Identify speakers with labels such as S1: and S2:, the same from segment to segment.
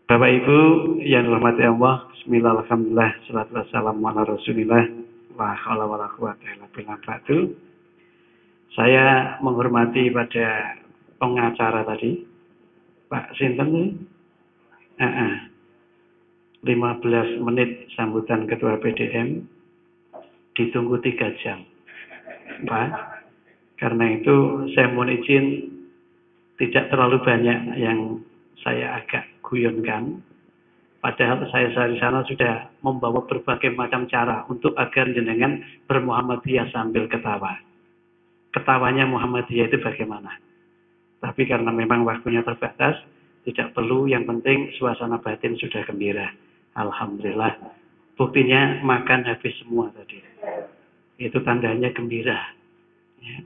S1: Bapak Ibu yang dirahmati Allah, bismillah, alhamdulillah, salatu wassalamu ala rasulillah, la haula wala quwata illa billah. Saya menghormati pada pengacara tadi, Pak Sinten nih, 15 menit sambutan Ketua PDM, ditunggu 3 jam. Pak, karena itu saya mohon izin tidak terlalu banyak yang saya agak guyonkan. Padahal saya di sana sudah membawa berbagai macam cara untuk agar jenengan bermuhammadiyah sambil ketawa. Ketawanya Muhammadiyah itu bagaimana? Tapi karena memang waktunya terbatas, tidak perlu, yang penting suasana batin sudah gembira. Alhamdulillah. Buktinya makan habis semua tadi. Itu tandanya gembira. Ya.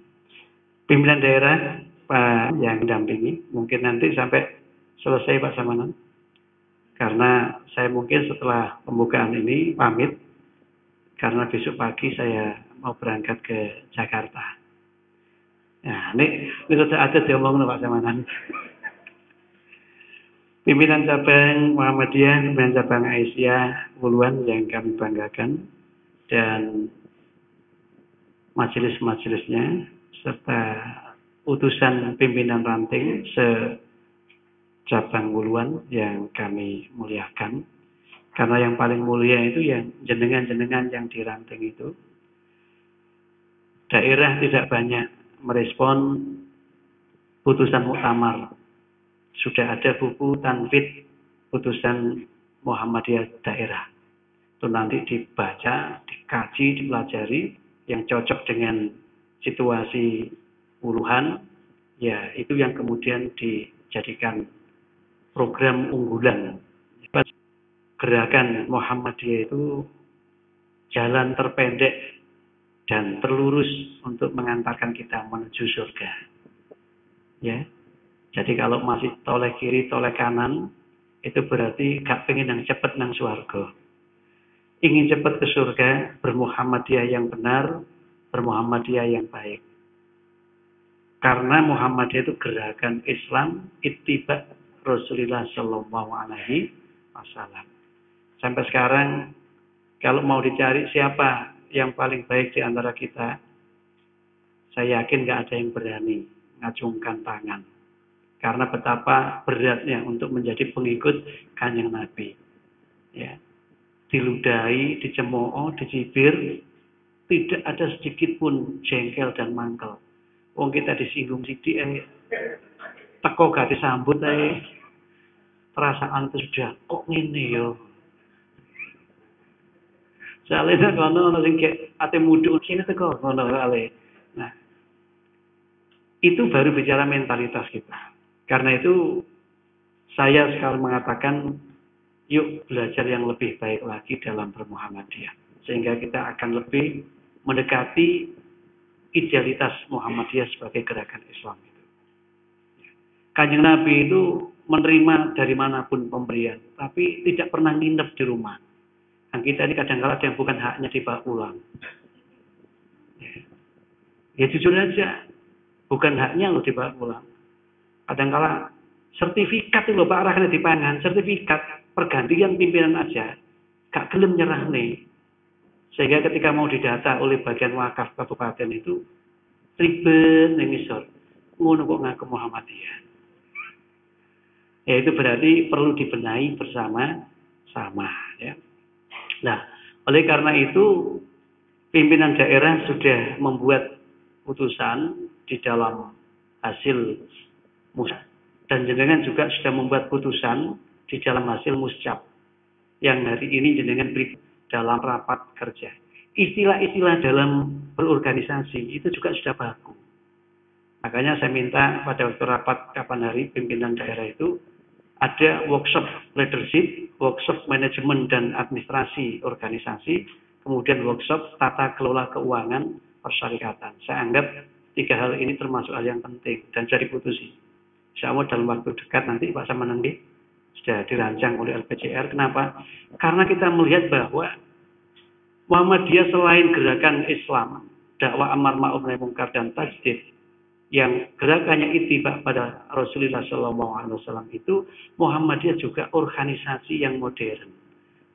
S1: Pimpinan daerah, Pak yang dampingi, mungkin nanti sampai selesai Pak Samanan. Karena saya mungkin setelah pembukaan ini pamit, karena besok pagi saya mau berangkat ke Jakarta. Nah, ini sudah ada diomongin Pak Samanan. Pimpinan cabang Muhammadiyah, pimpinan cabang Aisyah, Wuluan yang kami banggakan, dan majelis-majelisnya, serta utusan pimpinan ranting se-cabang Wuluan yang kami muliakan. Karena yang paling mulia itu yang jenengan-jenengan yang di ranting itu. Daerah tidak banyak merespon putusan muktamar. Sudah ada buku tanfid putusan Muhammadiyah daerah. Itu nanti dibaca, dikaji, dipelajari yang cocok dengan situasi Wuluhan, ya itu yang kemudian dijadikan program unggulan. Gerakan Muhammadiyah itu jalan terpendek dan terlurus untuk mengantarkan kita menuju surga. Ya. Jadi kalau masih toleh kiri, toleh kanan, itu berarti gak pengen yang cepat nang swarga. Ingin cepat ke surga, bermuhammadiyah yang benar, bermuhammadiyah yang baik. Karena Muhammadiyah itu gerakan Islam, ittiba Rasulullah Shallallahu Alaihi Wasallam. Sampai sekarang, kalau mau dicari siapa yang paling baik di antara kita, saya yakin gak ada yang berani ngacungkan tangan. Karena betapa beratnya untuk menjadi pengikut Kanjeng Nabi. Ya. Diludahi, dicemooh, dicibir, tidak ada sedikit pun jengkel dan mangkel. Wong kita disinggung sidik, teko gak disambut, perasaan itu sudah kok ngene yo. Soalnya kono ono sing ate mudhun sini teko ngono kali. Nah, itu baru bicara mentalitas kita. Karena itu saya sekarang mengatakan yuk belajar yang lebih baik lagi dalam bermuhammadiyah. Sehingga kita akan lebih mendekati idealitas Muhammadiyah sebagai gerakan Islam itu. Kanjeng Nabi itu menerima dari manapun pemberian, tapi tidak pernah nginep di rumah. Nah, kita ini kadang-kadang yang bukan haknya dibawa pulang. Ya jujur aja, bukan haknya loh dibawa pulang. Kadang-kadang sertifikat itu loh Pak Rahane dipangan, sertifikat pergantian pimpinan aja, gak gelem nyerah nih. Sehingga ketika mau didata oleh bagian wakaf kabupaten itu, riben yang misal, ngono kok ngaku Muhammadiyah. Ya itu berarti perlu dibenahi bersama-sama. Ya. Nah, oleh karena itu, pimpinan daerah sudah membuat putusan di dalam hasil muscap. Dan jenengan juga sudah membuat putusan di dalam hasil muscap. Yang hari ini jenengan beri dalam rapat kerja. Istilah-istilah dalam berorganisasi itu juga sudah baku. Makanya saya minta pada waktu rapat kapan hari pimpinan daerah itu ada workshop leadership, workshop manajemen dan administrasi organisasi, kemudian workshop tata kelola keuangan persyarikatan. Saya anggap 3 hal ini termasuk hal yang penting dan jadi putusi. Insya Allah dalam waktu dekat nanti Pak Samanan sudah dirancang oleh LPCR. Kenapa? Karena kita melihat bahwa Muhammadiyah selain gerakan Islam, dakwah amar ma'ruf nahi munkar dan tajdid, yang gerakannya ittiba pada Rasulullah SAW itu, Muhammadiyah juga organisasi yang modern.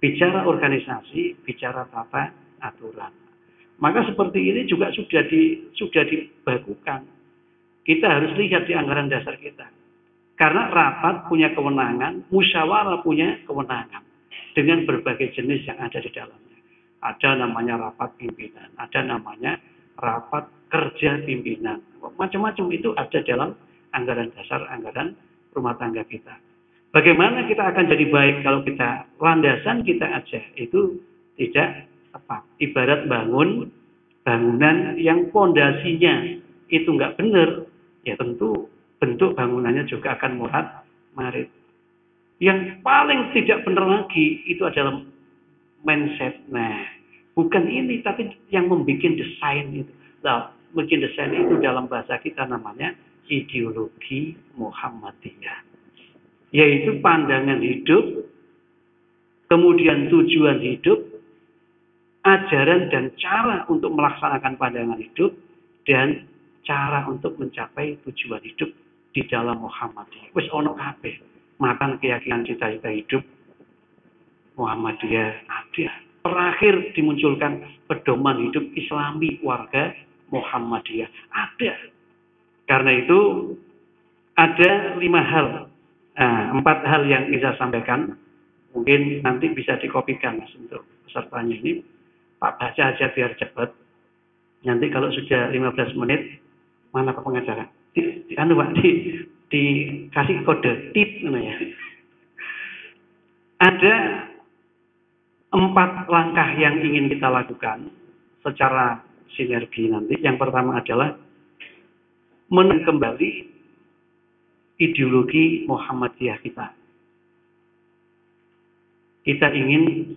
S1: Bicara organisasi, bicara tata aturan. Maka seperti ini juga sudah dibakukan. Kita harus lihat di anggaran dasar kita. Karena rapat punya kewenangan, musyawarah punya kewenangan dengan berbagai jenis yang ada di dalamnya. Ada namanya rapat pimpinan, ada namanya rapat kerja pimpinan. Macam-macam itu ada dalam anggaran dasar, anggaran rumah tangga kita. Bagaimana kita akan jadi baik kalau kita landasan kita aja itu tidak tepat. Ibarat bangunan yang pondasinya itu nggak benar, ya tentu bentuk bangunannya juga akan murat-marit. Yang paling tidak benar lagi itu adalah mindset. Nah, bukan ini, tapi yang membuat desain itu. Nah, bikin desain itu dalam bahasa kita namanya ideologi Muhammadiyah. Yaitu pandangan hidup, kemudian tujuan hidup, ajaran dan cara untuk melaksanakan pandangan hidup, dan cara untuk mencapai tujuan hidup di dalam Muhammadiyah. Wis ono kabeh. Makan keyakinan cita-cita hidup Muhammadiyah ada. Terakhir dimunculkan pedoman hidup Islami warga Muhammadiyah ada. Karena itu ada 5 hal, 4 hal yang bisa sampaikan. Mungkin nanti bisa dikopikan Mas untuk pesertanya ini. Pak baca aja biar cepat. Nanti kalau sudah 15 menit, mana Pak pengacara? Dikasih kode tip namanya. Ada 4 langkah yang ingin kita lakukan secara sinergi nanti. Yang pertama adalah menang kembali ideologi Muhammadiyah kita. Kita ingin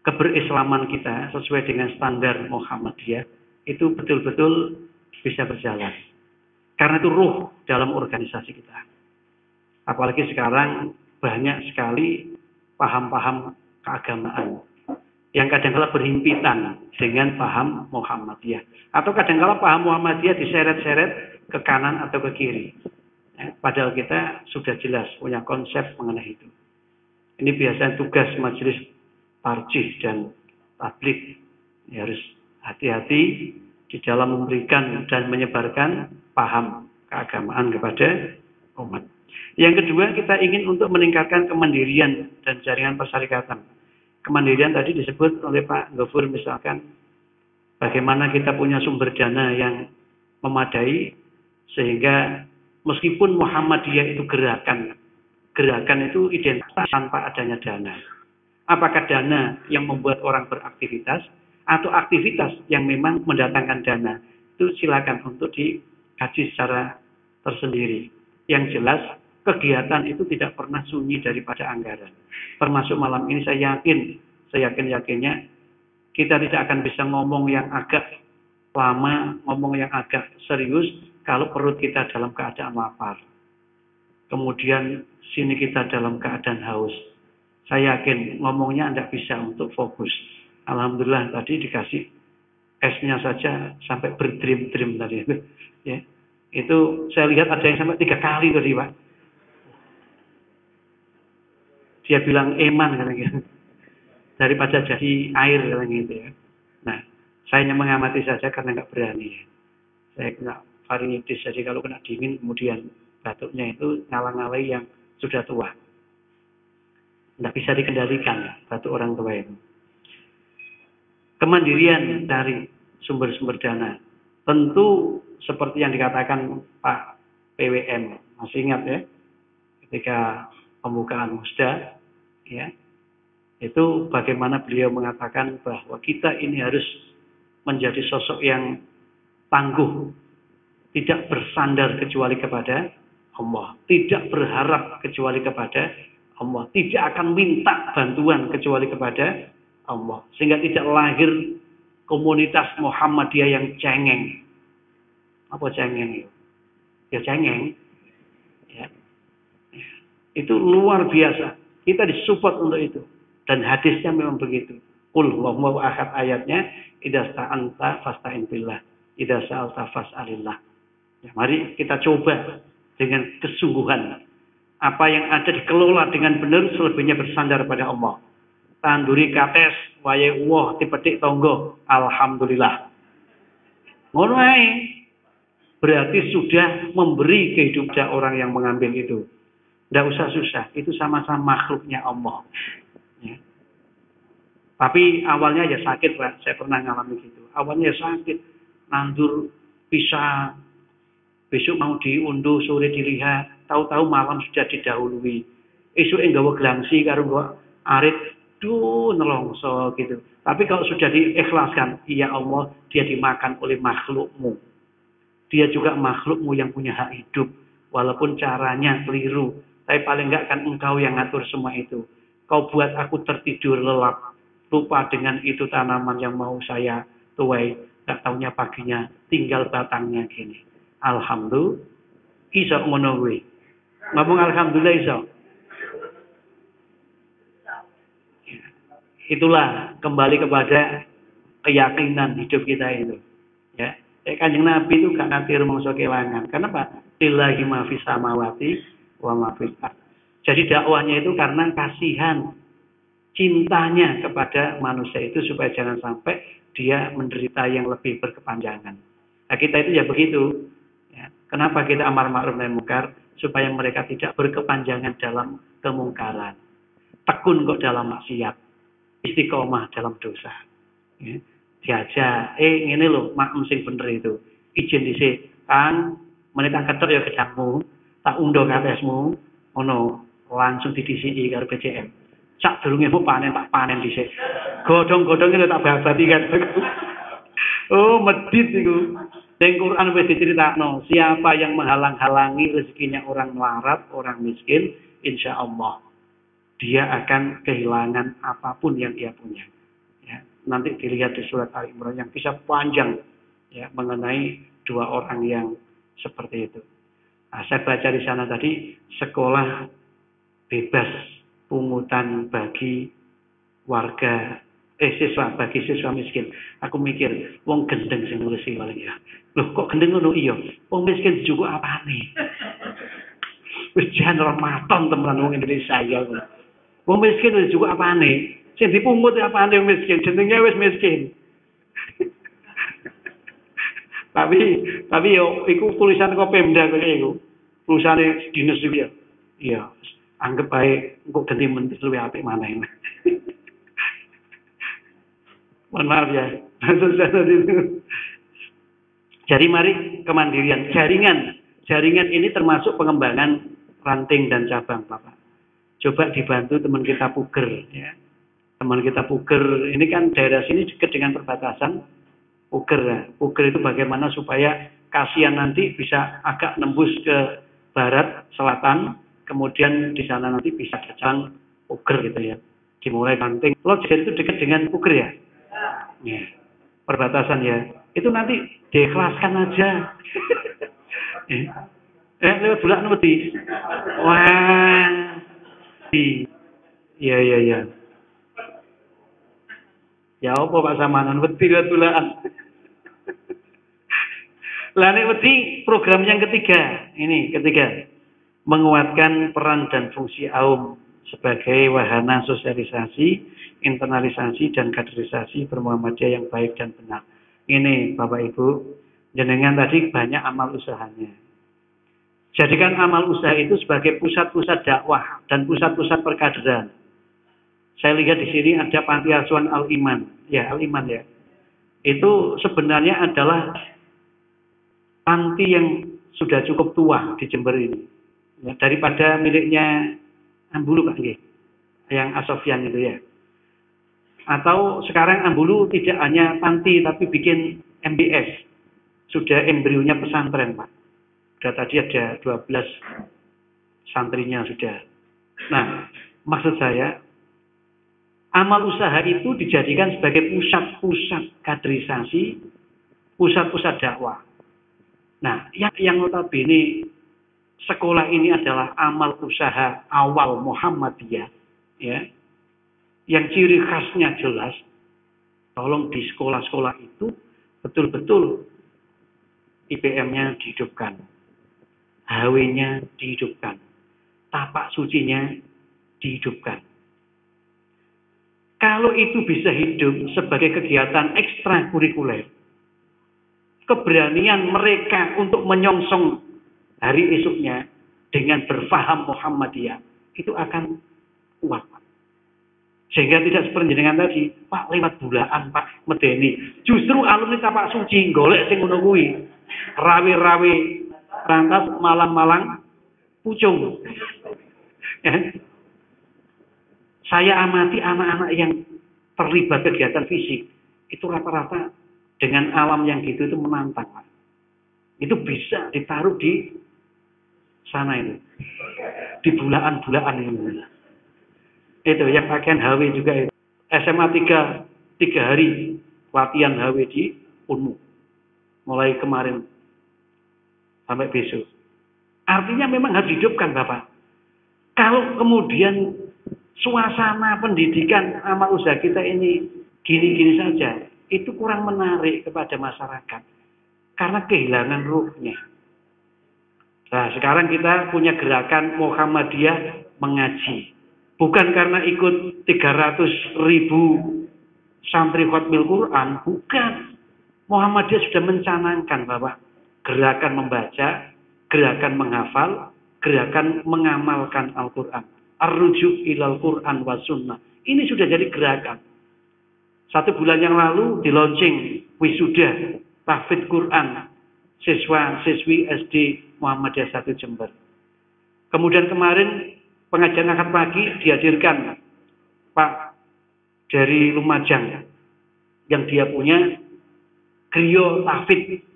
S1: keberislaman kita sesuai dengan standar Muhammadiyah itu betul-betul bisa berjalan. Karena itu ruh dalam organisasi kita. Apalagi sekarang banyak sekali paham-paham keagamaan yang kadang-kala berhimpitan dengan paham Muhammadiyah. Atau kadang-kala paham Muhammadiyah diseret-seret ke kanan atau ke kiri. Padahal kita sudah jelas punya konsep mengenai itu. Ini biasanya tugas majelis tarjih dan tabligh. Ya, harus hati-hati di dalam memberikan dan menyebarkan paham keagamaan kepada umat. Yang kedua, kita ingin untuk meningkatkan kemandirian dan jaringan persyarikatan. Kemandirian tadi disebut oleh Pak Gofur, misalkan bagaimana kita punya sumber dana yang memadai sehingga meskipun Muhammadiyah itu gerakan itu identitas tanpa adanya dana. Apakah dana yang membuat orang beraktivitas atau aktivitas yang memang mendatangkan dana? Itu silakan untuk dikaji secara tersendiri. Yang jelas kegiatan itu tidak pernah sunyi daripada anggaran. Termasuk malam ini saya yakinnya kita tidak akan bisa ngomong yang agak lama, ngomong yang agak serius kalau perut kita dalam keadaan lapar. Kemudian sini kita dalam keadaan haus. Saya yakin ngomongnya Anda bisa untuk fokus. Alhamdulillah tadi dikasih esnya saja sampai berdrim-drim tadi. Ya. Itu saya lihat ada yang sampai 3 kali tadi Pak. Dia bilang eman katanya gitu. Daripada jadi air katanya gitu ya. Nah, saya hanya mengamati saja karena nggak berani. Saya kena faringitis, jadi kalau kena dingin kemudian batuknya itu ngalang-ngalai yang sudah tua. Nggak bisa dikendalikan batuk orang tua itu. Kemandirian dari sumber-sumber dana. Tentu seperti yang dikatakan Pak PWM, masih ingat ya, ketika pembukaan musda, ya, itu bagaimana beliau mengatakan bahwa kita ini harus menjadi sosok yang tangguh, tidak bersandar kecuali kepada Allah, tidak berharap kecuali kepada Allah, tidak akan minta bantuan kecuali kepada Allah, sehingga tidak lahir komunitas Muhammadiyah yang cengeng. Apa cengeng? Ya cengeng. Ya. Itu luar biasa. Kita disupport untuk itu. Dan hadisnya memang begitu. Qul huwallahu ahad ayatnya, idza sta'anta fasta'in billah, idza sa'alta fas'alillah. Ya, mari kita coba dengan kesungguhan. Apa yang ada dikelola dengan benar, selebihnya bersandar pada Allah. Tanduri kates, waye uwoh, dipetik tonggo, alhamdulillah. Ngono ae. Berarti sudah memberi kehidupan orang yang mengambil itu. Tidak usah susah, itu sama-sama makhluknya Allah. Ya. Tapi awalnya ya sakit, Pak. Saya pernah ngalami gitu. Awalnya ya sakit, nandur pisang, besok mau diunduh, sore dilihat, tahu-tahu malam sudah didahului. Esok nggawa gelangsi karo nggawa arit, nelongso gitu. Tapi kalau sudah diikhlaskan, ya Allah, dia dimakan oleh makhlukmu. Dia juga makhlukmu yang punya hak hidup. Walaupun caranya keliru. Tapi paling enggak kan engkau yang ngatur semua itu. Kau buat aku tertidur lelap. Lupa dengan itu tanaman yang mau saya tuai. Gak taunya paginya tinggal batangnya gini. Alhamdulillah. Iso ngono kuwi. Ngomong alhamdulillah iso. Itulah kembali kepada keyakinan hidup kita itu. Ya. Kanjeng Nabi itu gak nanti rumangsa kelangan. Kenapa? Lillahi ma fis samawati wa ma fil ardh. Jadi dakwahnya itu karena kasihan, cintanya kepada manusia itu supaya jangan sampai dia menderita yang lebih berkepanjangan. Nah, kita itu ya begitu. Ya. Kenapa kita amar ma'ruf nahi munkar? Supaya mereka tidak berkepanjangan dalam kemungkaran. Tekun kok dalam maksiat. Istiqomah dalam dosa. Ya. Diajak, ngene lho, makem sing bener itu. Izin dhisik, Kang, menit keter ya gedangmu, tak undho katesmu, ngono, langsung didisiki karo BCM. Sak durunge mu panen tak panen dhisik. Godhong-godhonge tak babati kan. Oh, medit iku. Ning Quran wis diceritakno, siapa yang menghalang-halangi rezekinya orang melarat, orang miskin, insya Allah dia akan kehilangan apapun yang ia punya. Ya, nanti dilihat di surat Al-Imran yang bisa panjang ya mengenai dua orang yang seperti itu. Nah, saya baca di sana tadi sekolah bebas pungutan bagi warga bagi siswa miskin. Aku mikir wong gendeng sing nulis iki paling ya. Loh kok gendeng ngono iya? Wong miskin juga apane? Wis jan Ramadan teman wong Indonesia ya. Wong miskin juga apane? Sing dipungut apane wong miskin? Jenenge wis miskin. tapi yo iku tulisan kok Pemda kok iku. Tulisane dinas iki ya. Iya, anggap baik engko ganti menteri luwih apik maneh. Mohon maaf ya. Jadi mari kemandirian. Jaringan ini termasuk pengembangan ranting dan cabang, Bapak. Coba dibantu teman kita Puger. Ya. Teman kita Puger, ini kan daerah sini dekat dengan perbatasan Puger. Ya. Puger itu bagaimana supaya kasihan nanti bisa agak nembus ke barat, selatan, kemudian di sana nanti bisa datang Puger gitu ya. Dimulai ranting. Lo jadi itu dekat dengan Puger ya? Ya, perbatasan ya. Itu nanti diikhlaskan aja. Lewat bulan nanti. Wah. Iya. Ya apa Pak Samanan wedi lewat bulan. Lah nek wedi program yang ketiga. Ini ketiga. Menguatkan peran dan fungsi AUM sebagai wahana sosialisasi, internalisasi, dan kaderisasi bermuhammadiyah yang baik dan benar. Ini Bapak Ibu, jenengan tadi banyak amal usahanya. Jadikan amal usaha itu sebagai pusat-pusat dakwah dan pusat-pusat perkaderan. Saya lihat di sini ada Panti Asuhan Al-Iman. Ya, Al-Iman ya. Itu sebenarnya adalah panti yang sudah cukup tua di Jember ini. Ya, daripada miliknya Ambulu Pak nggih. Yang Asofian itu ya. Atau sekarang Ambulu tidak hanya panti tapi bikin MBS. Sudah embrionya pesantren, Pak. Sudah tadi ada 12 santrinya sudah. Nah, maksud saya amal usaha itu dijadikan sebagai pusat-pusat kaderisasi, pusat-pusat dakwah. Nah, yang notabene sekolah ini adalah amal usaha awal Muhammadiyah, ya. Yang ciri khasnya jelas, tolong di sekolah-sekolah itu betul-betul IPM-nya dihidupkan, HW-nya dihidupkan, tapak sucinya dihidupkan. Kalau itu bisa hidup sebagai kegiatan ekstrakurikuler, keberanian mereka untuk menyongsong hari esoknya dengan berfaham Muhammadiyah itu akan kuat. Sehingga tidak seperti jenengan tadi, Pak lewat bulaan Pak medeni. Justru alumni tapak suci golek sing ngono kuwi. Rawe-rawe rangkas malang-malang pucung. Ya. Saya amati anak-anak yang terlibat kegiatan fisik itu rata-rata dengan alam yang gitu itu menantang. Pak. Itu bisa ditaruh di sana itu. Di bulaan-bulaan ini. Itu yang pakaian HW juga itu. SMA 3 hari latihan HW di Unmu. Mulai kemarin sampai besok. Artinya memang harus hidupkan Bapak. Kalau kemudian suasana pendidikan amal usaha kita ini gini-gini saja, itu kurang menarik kepada masyarakat. Karena kehilangan ruhnya. Nah, sekarang kita punya gerakan Muhammadiyah mengaji. Bukan karena ikut 300.000 santri khatmil Quran, bukan. Muhammadiyah sudah mencanangkan bahwa gerakan membaca, gerakan menghafal, gerakan mengamalkan Al-Quran. Ar-rujuk ilal Quran wa sunnah. Ini sudah jadi gerakan. 1 bulan yang lalu di launching wisuda tahfidz Quran siswa-siswi SD Muhammadiyah 1 Jember. Kemudian kemarin pengajian akad pagi dihadirkan Pak dari Lumajang yang dia punya griya tahfidz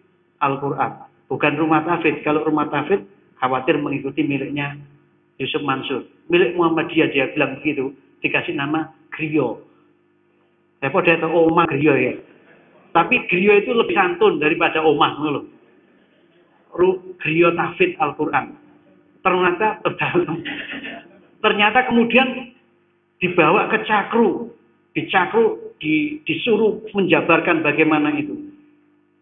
S1: Al-Quran. Bukan rumah tahfidz. Kalau rumah tahfidz khawatir mengikuti miliknya Yusuf Mansur. Milik Muhammadiyah dia bilang begitu. Dikasih nama griya. Repot dia tahu omah griya ya. Tapi griya itu lebih santun daripada omah. Griya tahfidz Al-Quran. Ternyata kemudian dibawa ke Cakru. Di Cakru disuruh menjabarkan bagaimana itu.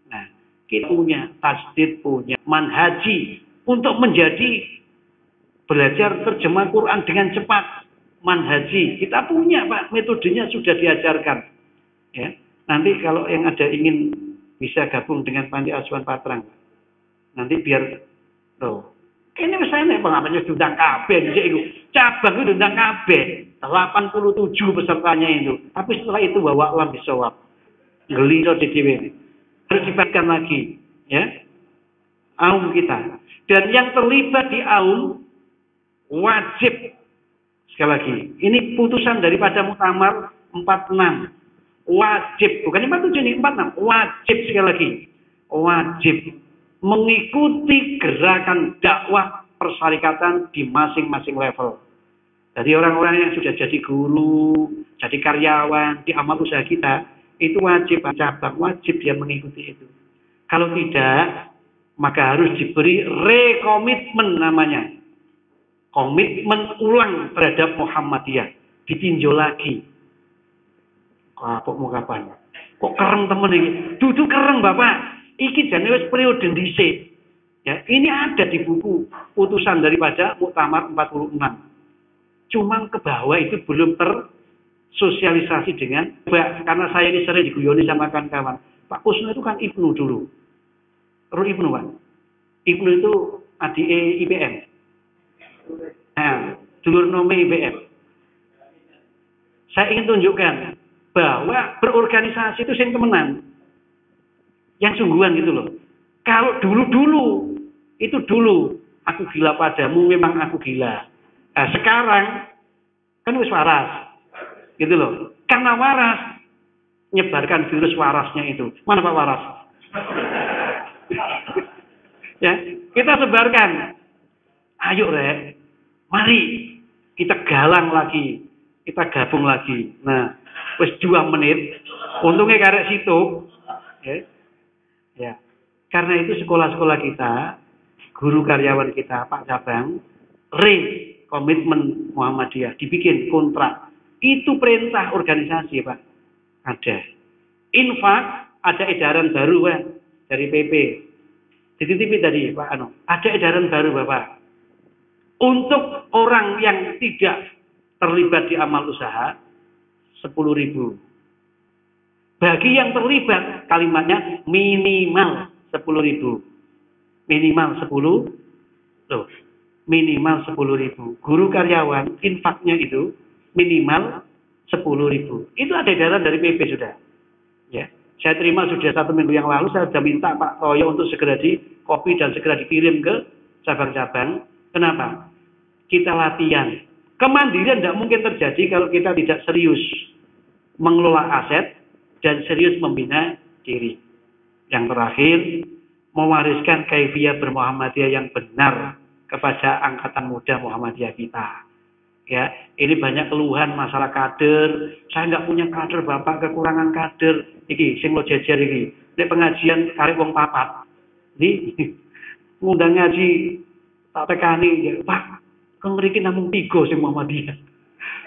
S1: Nah, kita punya tasdid, punya manhaji untuk menjadi belajar terjemah Quran dengan cepat. Manhaji kita punya Pak, metodenya sudah diajarkan. Ya, nanti kalau yang ada ingin bisa gabung dengan Panti Asuhan Patrang, nanti biar ini misalnya pengapaannya diundang KB, itu cabang itu diundang KB, 87 pesertanya itu. Tapi setelah itu bawa alam bisawab, geliro di DW, harus dipakai lagi, ya, aum kita. Dan yang terlibat di aum wajib sekali lagi. Ini putusan daripada Muktamar 46. Wajib, bukan 47 ini 46. Wajib sekali lagi. Wajib mengikuti gerakan dakwah persyarikatan di masing-masing level. Jadi orang-orang yang sudah jadi guru, jadi karyawan di amal usaha kita, itu wajib cabang, wajib dia mengikuti itu. Kalau tidak, maka harus diberi rekomitmen namanya. Komitmen ulang terhadap Muhammadiyah. Ditinjau lagi. Kok mau kapan? Kok kereng temen ini? Duduk kereng Bapak. Iki jane wis periode dhisik. Ya, ini ada di buku putusan daripada Muktamar 46. Cuma ke bawah itu belum tersosialisasi dengan karena saya ini sering diguyoni sama kawan-kawan. Pak Kusno itu kan Ibnu dulu. Ibnu Pak. Ibnu itu adik IPM. Nah, dulur nome IPM. Saya ingin tunjukkan bahwa berorganisasi itu sing temenan. Yang sungguhan gitu loh. Kalau dulu itu dulu aku gila padamu, memang aku gila. Nah, sekarang kan wis waras. Gitu loh. Karena waras nyebarkan virus warasnya itu. Mana Pak Waras? Ya, kita sebarkan. Ayo Rek. Mari kita galang lagi. Kita gabung lagi. Nah, wis 2 menit. Untungnya karek situ. Ya. Ya, karena itu sekolah-sekolah kita, guru karyawan kita, Pak Cabang, komitmen Muhammadiyah, dibikin kontrak. Itu perintah organisasi, Pak. Ada. Infak, ada edaran baru, Pak, dari PP. dititipi tadi Pak Anu, ada edaran baru Bapak. Untuk orang yang tidak terlibat di amal usaha 10.000. Bagi yang terlibat kalimatnya minimal 10.000. Minimal 10. Loh, minimal 10.000. Guru karyawan infaknya itu minimal 10.000. Itu ada edaran dari PP sudah. Ya. Saya terima sudah 1 minggu yang lalu, saya sudah minta Pak Toyo untuk segera di copy dan segera dikirim ke cabang-cabang. Kenapa? Kita latihan. Kemandirian tidak mungkin terjadi kalau kita tidak serius mengelola aset dan serius membina diri. Yang terakhir, mewariskan kaifiyah bermuhammadiyah yang benar kepada angkatan muda Muhammadiyah kita. Ya, ini banyak keluhan masalah kader. Saya nggak punya kader, Bapak, kekurangan kader. Iki sing lo jejer iki. Nek pengajian karek wong papat. Ini ngundang ngaji tak tekani ya, Pak. Kang mriki namung 3 sing Muhammadiyah.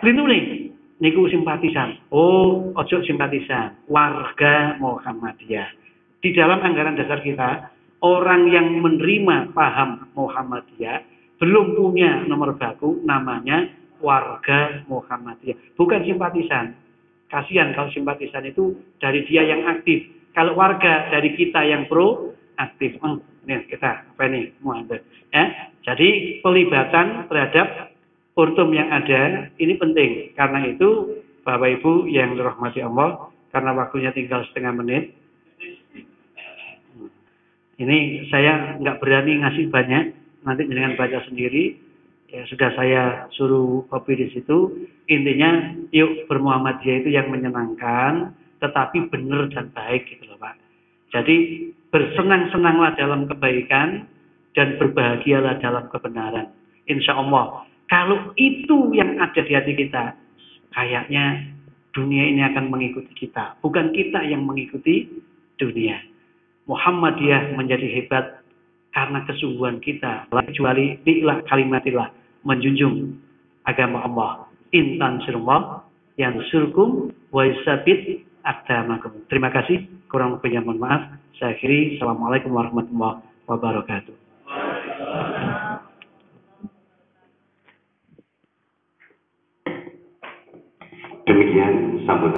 S1: Linu nih, niku simpatisan. Oh, ojo simpatisan. Warga Muhammadiyah. Di dalam anggaran dasar kita, orang yang menerima paham Muhammadiyah belum punya nomor baku, namanya warga Muhammadiyah. Bukan simpatisan. Kasihan kalau simpatisan itu dari dia yang aktif. Kalau warga dari kita yang pro aktif. Nih kita apa ini Muhammad. Jadi pelibatan terhadap urtum yang ada ini penting. Karena itu Bapak Ibu yang dirahmati Allah, karena waktunya tinggal setengah menit. Ini saya nggak berani ngasih banyak, nanti dengan baca sendiri. Ya sudah saya suruh copy di situ. Intinya yuk bermuhammadiyah itu yang menyenangkan, tetapi benar dan baik gitu loh Pak. Jadi bersenang-senanglah dalam kebaikan dan berbahagialah dalam kebenaran. Insya Allah. Kalau itu yang ada di hati kita, kayaknya dunia ini akan mengikuti kita. Bukan kita yang mengikuti dunia. Muhammadiyah menjadi hebat karena kesungguhan kita. Kecuali di'ilah kalimatillah, menjunjung agama Allah. Intan surullah yang surkum wa yusabit aqdamakum. Terima kasih. Kurang lebihnya mohon maaf. Saya akhiri. Assalamualaikum warahmatullahi wabarakatuh.
S2: Demikian sambutan.